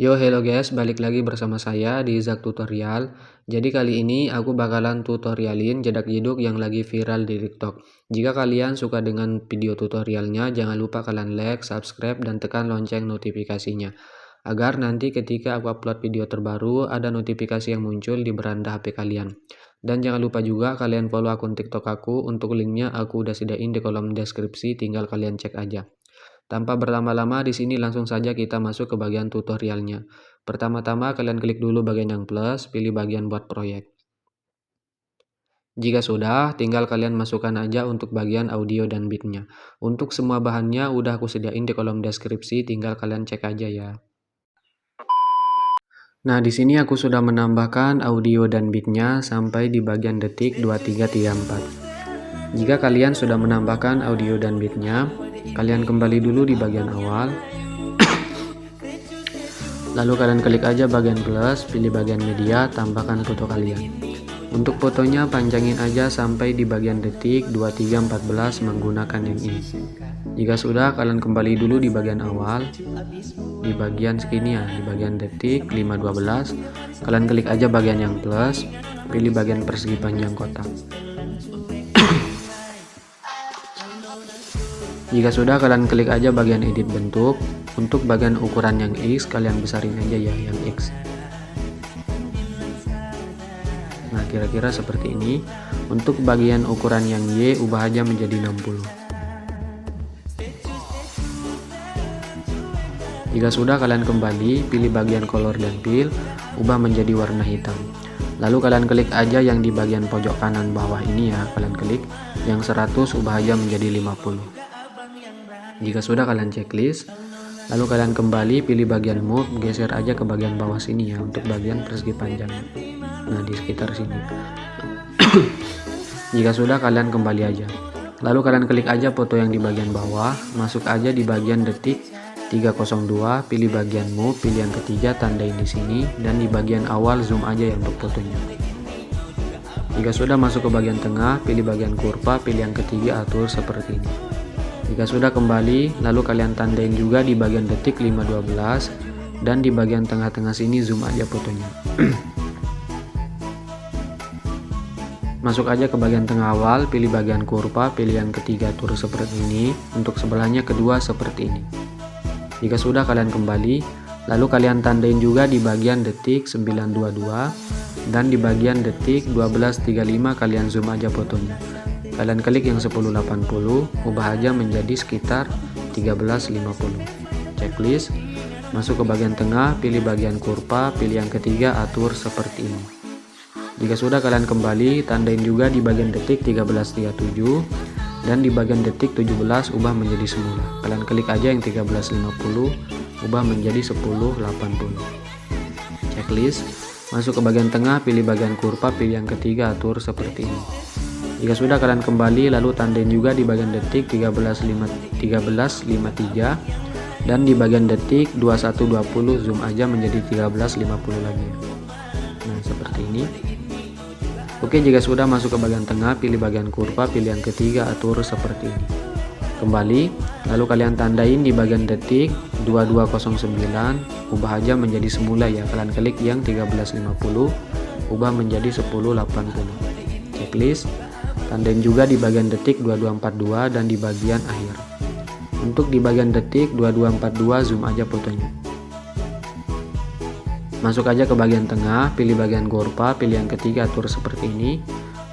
Yo, hello guys, balik lagi bersama saya di Zak Tutorial. Jadi kali ini aku bakalan tutorialin jedak-jeduk yang lagi viral di TikTok. Jika kalian suka dengan video tutorialnya, jangan lupa kalian like, subscribe, dan tekan lonceng notifikasinya. Agar nanti ketika aku upload video terbaru, ada notifikasi yang muncul di beranda HP kalian. Dan jangan lupa juga kalian follow akun TikTok aku, untuk linknya aku udah sediain di kolom deskripsi, tinggal kalian cek aja. Tanpa berlama-lama, di sini langsung saja kita masuk ke bagian tutorialnya. Pertama-tama kalian klik dulu bagian yang plus, pilih bagian buat proyek. Jika sudah, tinggal kalian masukkan aja untuk bagian audio dan beatnya. Untuk semua bahannya udah aku sediain di kolom deskripsi, tinggal kalian cek aja ya. Nah, di sini aku sudah menambahkan audio dan beatnya sampai di bagian detik 2334. Jika kalian sudah menambahkan audio dan beatnya, kalian kembali dulu di bagian awal. Lalu kalian klik aja bagian plus, pilih bagian media, tambahkan foto kalian. Untuk fotonya panjangin aja sampai di bagian detik 2314 menggunakan yang ini. Jika sudah, kalian kembali dulu di bagian awal, di bagian segini ya, di bagian detik 512. Kalian klik aja bagian yang plus, pilih bagian persegi panjang kotak. Jika sudah, kalian klik aja bagian edit bentuk. Untuk bagian ukuran yang X, kalian besarin aja ya yang X. Nah, kira-kira seperti ini. Untuk bagian ukuran yang Y, ubah aja menjadi 60. Jika sudah, kalian kembali, pilih bagian color dan fill, ubah menjadi warna hitam. Lalu kalian klik aja yang di bagian pojok kanan bawah ini ya, kalian klik. Yang 100 ubah aja menjadi 50. Jika sudah, kalian checklist, lalu kalian kembali pilih bagian move, geser aja ke bagian bawah sini ya untuk bagian persegi panjang. Nah, di sekitar sini. Jika sudah, kalian kembali aja. Lalu kalian klik aja foto yang di bagian bawah, masuk aja di bagian detik 302, pilih bagian move, pilih yang ketiga, tandain di sini, dan di bagian awal zoom aja ya untuk fotonya. Jika sudah, masuk ke bagian tengah, pilih bagian kurva, pilih yang ketiga, atur seperti ini. Jika sudah, kembali, lalu kalian tandain juga di bagian detik 512 dan di bagian tengah-tengah sini zoom aja fotonya. Masuk aja ke bagian tengah awal, pilih bagian kurva, pilih yang ketiga, atur seperti ini. Untuk sebelahnya kedua seperti ini. Jika sudah, kalian kembali, lalu kalian tandain juga di bagian detik 922 dan di bagian detik 1235 kalian zoom aja fotonya. Kalian klik yang 1080, ubah aja menjadi sekitar 1350. Checklist, masuk ke bagian tengah, pilih bagian kurva, pilih yang ketiga, atur seperti ini. Jika sudah, kalian kembali, tandain juga di bagian detik 1337 dan di bagian detik 17 ubah menjadi semula. Kalian klik aja yang 1350, ubah menjadi 1080. Checklist, masuk ke bagian tengah, pilih bagian kurva, pilih yang ketiga, atur seperti ini. Jika sudah, kalian kembali, lalu tandain juga di bagian detik 1353 dan di bagian detik 2120 zoom aja menjadi 1350 lagi. Nah, seperti ini. Oke, jika sudah, masuk ke bagian tengah, pilih bagian kurva, pilih yang ketiga, atur seperti ini. Kembali, lalu kalian tandain di bagian detik 2209, ubah aja menjadi semula ya. Kalian klik yang 1350, ubah menjadi 1080. Checklist, tandain juga di bagian detik 2242 dan di bagian akhir. Untuk di bagian detik 2242 zoom aja fotonya. Masuk aja ke bagian tengah, pilih bagian kurva, pilih yang ketiga, atur seperti ini.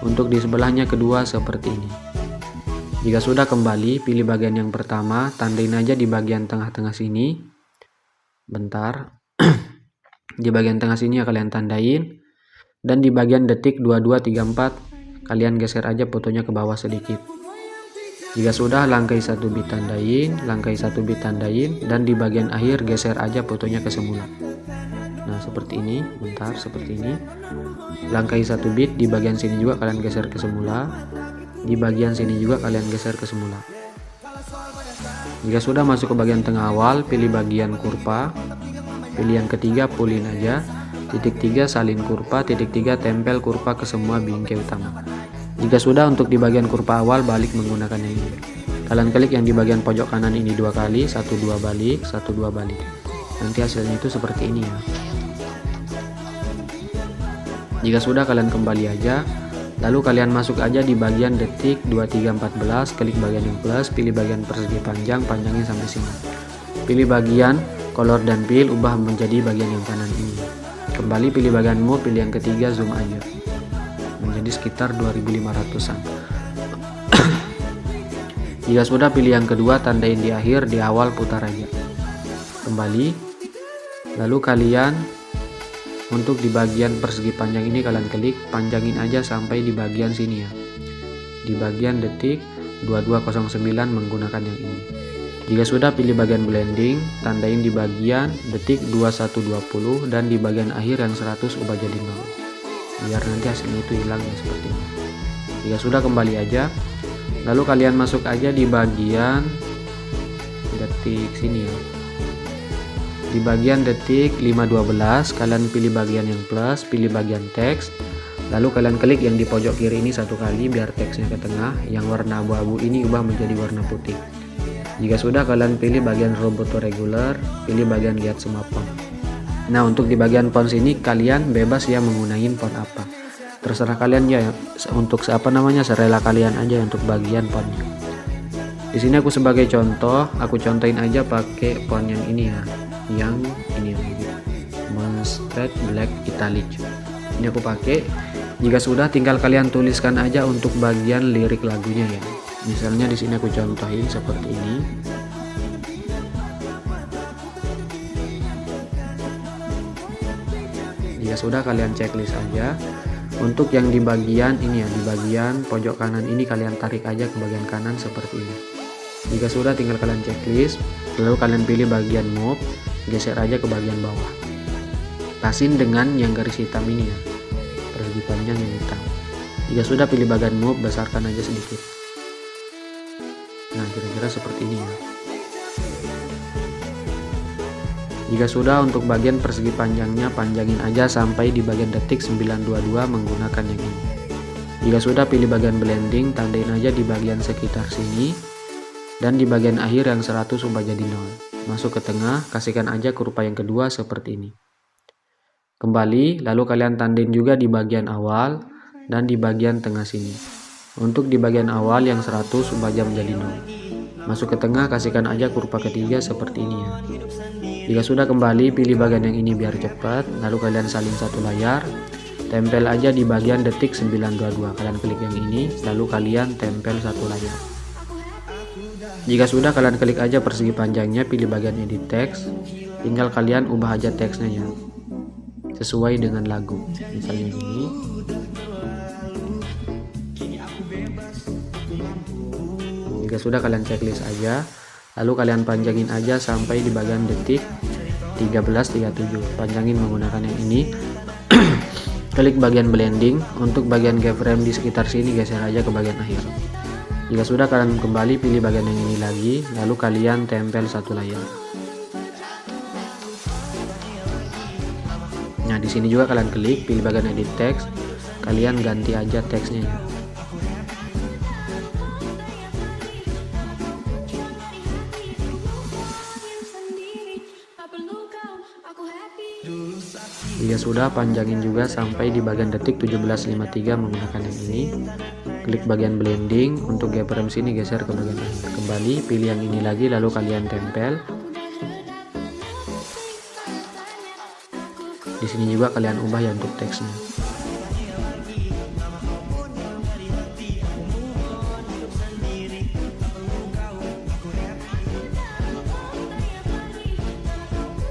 Untuk di sebelahnya kedua seperti ini. Jika sudah, kembali, pilih bagian yang pertama, tandain aja di bagian tengah-tengah sini. Bentar. Di bagian tengah sini ya kalian tandain. Dan di bagian detik 2234 kalian geser aja fotonya ke bawah sedikit. Jika sudah, langkai 1 bit tandain, langkai 1 bit tandain, dan di bagian akhir geser aja fotonya ke semula. Nah, seperti ini. Bentar, seperti ini. Langkai 1 bit, di bagian sini juga kalian geser ke semula. Di bagian sini juga kalian geser ke semula. Jika sudah, masuk ke bagian tengah awal, pilih bagian kurva, pilih yang ketiga, pulin aja. Titik 3 salin kurva, titik 3 tempel kurva ke semua bingkai utama. Jika sudah, untuk di bagian kurva awal balik menggunakan yang ini. Kalian klik yang di bagian pojok kanan ini 2 kali, 1 2 balik, 1 2 balik. Nanti hasilnya itu seperti ini ya. Jika sudah, kalian kembali aja, lalu kalian masuk aja di bagian detik 2314, klik bagian yang plus, pilih bagian persegi panjang, panjangin sampai sini. Pilih bagian color dan fill, ubah menjadi bagian yang kanan ini. Kembali pilih bagian move, pilih yang ketiga, zoom aja menjadi sekitar 2500an. Jika sudah, pilih yang kedua, tandain di akhir, di awal putar aja. Kembali, lalu kalian untuk di bagian persegi panjang ini kalian klik, panjangin aja sampai di bagian sini ya, di bagian detik 2209 menggunakan yang ini. Jika sudah, pilih bagian blending, tandain di bagian detik 2120 dan di bagian akhir yang 100 ubah jadi 0, biar nanti hasilnya itu hilang ya, seperti ini. Jika sudah, kembali aja, lalu kalian masuk aja di bagian detik sini ya, di bagian detik 512 kalian pilih bagian yang plus, pilih bagian teks, lalu kalian klik yang di pojok kiri ini satu kali biar teksnya ke tengah, yang warna abu-abu ini ubah menjadi warna putih. Jika sudah, kalian pilih bagian roboto regular, pilih bagian lihat semua font. Nah, untuk di bagian font sini kalian bebas ya menggunakan font apa, terserah kalian ya, untuk serela kalian aja untuk bagian fontnya. Di sini aku sebagai contoh, aku contohin aja pakai font yang ini ya, yang ini Monstret Black Italic ini aku pakai. Jika sudah, tinggal kalian tuliskan aja untuk bagian lirik lagunya ya. Misalnya di sini aku contohin seperti ini. Jika sudah, kalian checklist aja. Untuk yang di bagian ini ya, di bagian pojok kanan ini kalian tarik aja ke bagian kanan seperti ini. Jika sudah, tinggal kalian checklist, lalu kalian pilih bagian move, geser aja ke bagian bawah, pasin dengan yang garis hitam ini ya, persegi panjang yang hitam. Jika sudah, pilih bagian move, besarkan aja sedikit. Nah, kira-kira seperti ini ya. Jika sudah, untuk bagian persegi panjangnya panjangin aja sampai di bagian detik 922 menggunakan yang ini. Jika sudah, pilih bagian blending, tandain aja di bagian sekitar sini, dan di bagian akhir yang 100 ubah jadi 0. Masuk ke tengah, kasihkan aja kurva yang kedua seperti ini. Kembali, lalu kalian tandain juga di bagian awal dan di bagian tengah sini. Untuk di bagian awal yang 100 ubah aja menjadi 0. Masuk ke tengah, kasihkan aja kurva ketiga seperti ini ya. Jika sudah, kembali pilih bagian yang ini biar cepat, lalu kalian salin satu layar, tempel aja di bagian detik 922. Kalian klik yang ini, lalu kalian tempel satu layar. Jika sudah, kalian klik aja persegi panjangnya, pilih bagian edit teks, tinggal kalian ubah aja teksnya ya, sesuai dengan lagu. Misalnya gini. Jika sudah, kalian checklist aja, lalu kalian panjangin aja sampai di bagian detik 1337. Panjangin menggunakan yang ini. Klik bagian blending, untuk bagian keyframe di sekitar sini geser aja ke bagian akhir. Jika sudah, kalian kembali pilih bagian yang ini lagi, lalu kalian tempel satu layar. Nah, di sini juga kalian klik, pilih bagian edit text, kalian ganti aja teksnya ya. Jika sudah, panjangin juga sampai di bagian detik 1753 menggunakan yang ini. Klik bagian blending, untuk keyframe sini geser ke bagian akhir. Kembali pilih yang ini lagi, lalu kalian tempel. Di sini juga kalian ubah ya untuk teksnya.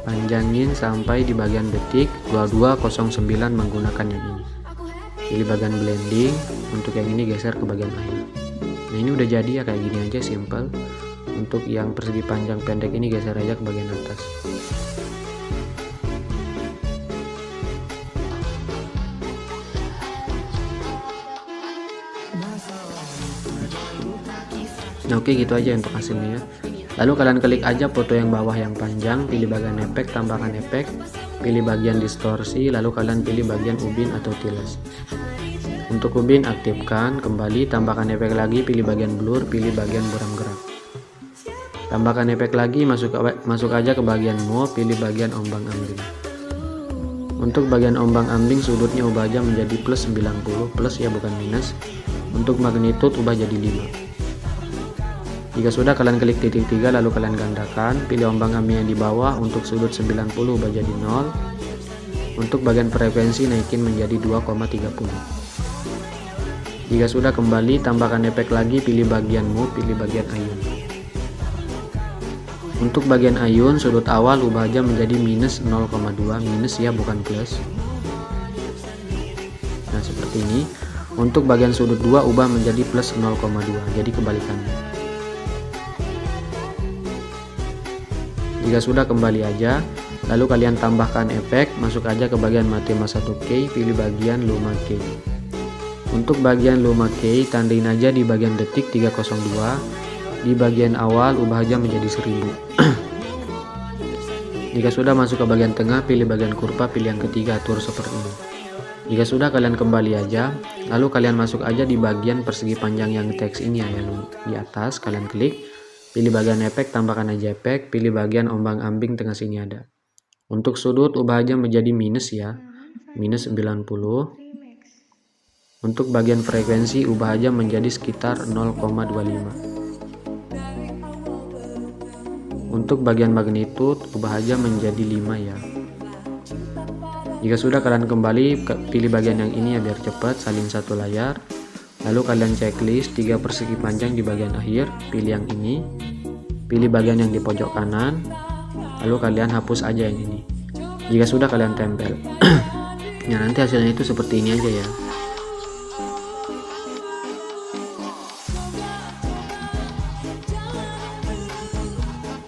Panjangin sampai di bagian detik 2209 menggunakan yang ini. Pilih bagian blending, untuk yang ini geser ke bagian akhir. Nah, ini udah jadi ya, kayak gini aja, simple. Untuk yang persegi panjang pendek ini geser aja ke bagian atas. Nah, oke, gitu aja untuk hasilnya. Lalu kalian klik aja foto yang bawah yang panjang, pilih bagian efek, tambahkan efek, pilih bagian distorsi, lalu kalian pilih bagian ubin atau tiles. Untuk ubin aktifkan, kembali tambahkan efek lagi, pilih bagian blur, pilih bagian buram gerak. Tambahkan efek lagi, masuk aja ke bagian mode, pilih bagian ombang-ambing. Untuk bagian ombang-ambing sudutnya ubah aja menjadi plus 90, plus ya bukan minus. Untuk magnitude ubah jadi 5. Jika sudah, kalian klik titik 3 lalu kalian gandakan, pilih ombang-ambing yang di bawah. Untuk sudut 90 ubah jadi 0. Untuk bagian frekuensi naikin menjadi 2,30. Jika sudah, kembali tambahkan efek lagi, pilih bagian move, pilih bagian ayun. Untuk bagian ayun sudut awal ubah aja menjadi minus 0,2, minus ya bukan plus. Nah seperti ini. Untuk bagian sudut 2 ubah menjadi plus 0,2, jadi kebalikannya. Jika sudah, kembali aja, lalu kalian tambahkan efek, masuk aja ke bagian Mathema 1K, pilih bagian Luma K. Untuk bagian Luma K, tandain aja di bagian detik 302. Di bagian awal ubah aja menjadi 1000. Jika sudah, masuk ke bagian tengah, pilih bagian kurva, pilih yang ketiga, atur seperti ini. Jika sudah, kalian kembali aja, lalu kalian masuk aja di bagian persegi panjang yang teks ini ya, yang di atas, kalian klik, pilih bagian efek, tambahkan aja efek, pilih bagian ombang-ambing tengah sini ada. Untuk sudut ubah aja menjadi minus ya, minus 90. Untuk bagian frekuensi ubah aja menjadi sekitar 0,25. Untuk bagian magnitude ubah aja menjadi 5 ya. Jika sudah, kalian kembali pilih bagian yang ini ya biar cepat, salin satu layar. Lalu kalian checklist 3 persegi panjang di bagian akhir, pilih yang ini. Pilih bagian yang di pojok kanan. Lalu kalian hapus aja yang ini. Jika sudah, kalian tempel. Ya nanti hasilnya itu seperti ini aja ya.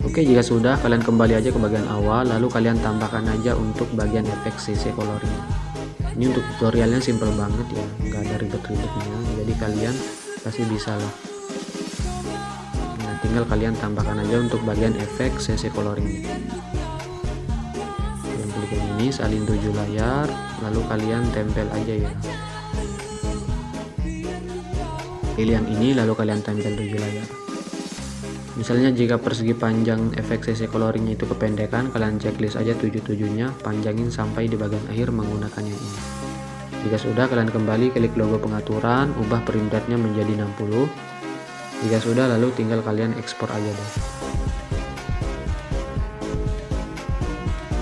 Oke, jika sudah, kalian kembali aja ke bagian awal, lalu kalian tambahkan aja untuk bagian efek CC coloring. Ini untuk tutorialnya simple banget ya, nggak ada ribet-ribetnya, jadi kalian pasti bisa lah. Nah, tinggal kalian tambahkan aja untuk bagian efek CC coloring. Kalian klik yang ini, salin 7 layar, lalu kalian tempel aja ya. Pilih yang ini, lalu kalian tempel 7 layar. Misalnya jika persegi panjang efek CC coloringnya itu kependekan, kalian checklist aja 77-nya, panjangin sampai di bagian akhir menggunakan yang ini. Jika sudah, kalian kembali klik logo pengaturan, ubah print rate-nya menjadi 60. Jika sudah, lalu tinggal kalian ekspor aja deh.